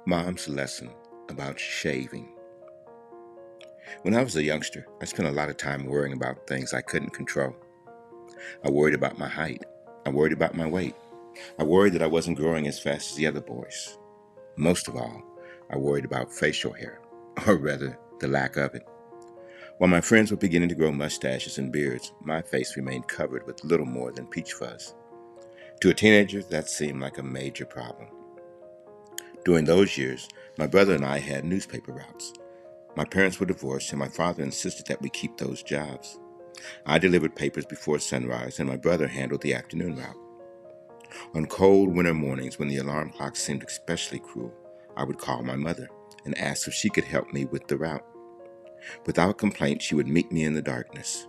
Mom's lesson about shaving. When I was a youngster, I spent a lot of time worrying about things I couldn't control. I worried about my height. I worried about my weight. I worried that I wasn't growing as fast as the other boys. Most of all, I worried about facial hair, or rather, the lack of it. While my friends were beginning to grow mustaches and beards, my face remained covered with little more than peach fuzz. To a teenager, that seemed like a major problem. During those years, my brother and I had newspaper routes. My parents were divorced, and my father insisted that we keep those jobs. I delivered papers before sunrise, and my brother handled the afternoon route. On cold winter mornings, when the alarm clock seemed especially cruel, I would call my mother and ask if she could help me with the route. Without complaint, she would meet me in the darkness.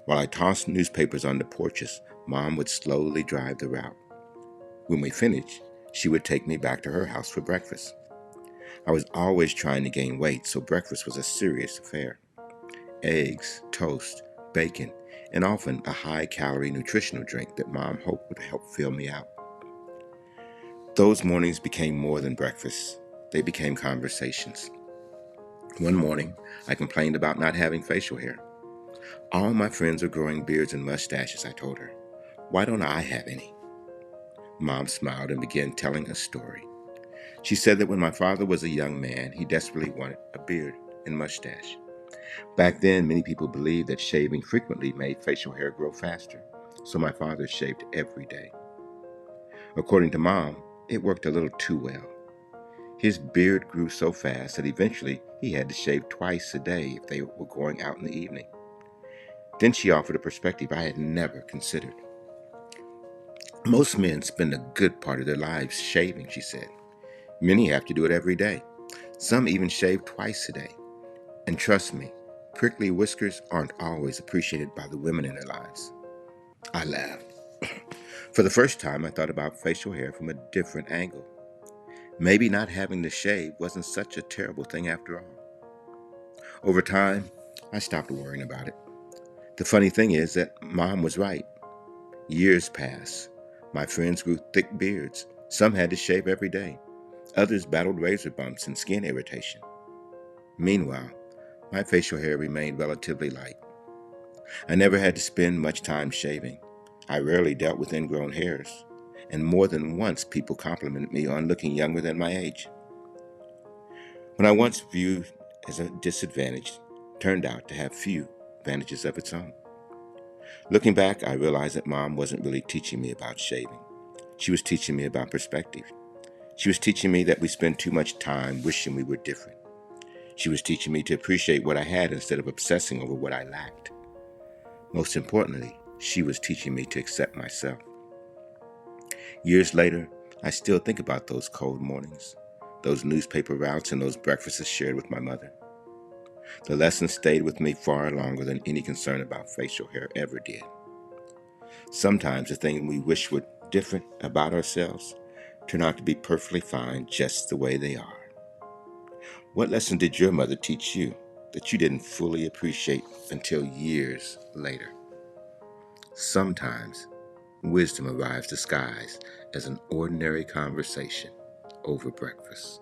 While I tossed newspapers on the porches, Mom would slowly drive the route. When we finished, she would take me back to her house for breakfast. I was always trying to gain weight, so breakfast was a serious affair. Eggs, toast, bacon, and often a high-calorie nutritional drink that Mom hoped would help fill me out. Those mornings became more than breakfast. They became conversations. One morning, I complained about not having facial hair. All my friends are growing beards and mustaches, I told her. Why don't I have any? Mom smiled and began telling a story. She said that when my father was a young man, he desperately wanted a beard and mustache. Back then, many people believed that shaving frequently made facial hair grow faster, so my father shaved every day. According to Mom, it worked a little too well. His beard grew so fast that eventually he had to shave twice a day if they were going out in the evening. Then she offered a perspective I had never considered. Most men spend a good part of their lives shaving, she said. Many have to do it every day. Some even shave twice a day. And trust me, prickly whiskers aren't always appreciated by the women in their lives. I laughed. For the first time, I thought about facial hair from a different angle. Maybe not having to shave wasn't such a terrible thing after all. Over time, I stopped worrying about it. The funny thing is that Mom was right. Years passed. My friends grew thick beards. Some had to shave every day. Others battled razor bumps and skin irritation. Meanwhile, my facial hair remained relatively light. I never had to spend much time shaving. I rarely dealt with ingrown hairs, and more than once people complimented me on looking younger than my age. What I once viewed as a disadvantage turned out to have few advantages of its own. Looking back, I realized that Mom wasn't really teaching me about shaving. She was teaching me about perspective. She was teaching me that we spend too much time wishing we were different. She was teaching me to appreciate what I had instead of obsessing over what I lacked. Most importantly, she was teaching me to accept myself. Years later, I still think about those cold mornings, those newspaper routes, and those breakfasts shared with my mother. The lesson stayed with me far longer than any concern about facial hair ever did. Sometimes the things we wish were different about ourselves turn out to be perfectly fine just the way they are. What lesson did your mother teach you that you didn't fully appreciate until years later? Sometimes wisdom arrives disguised as an ordinary conversation over breakfast.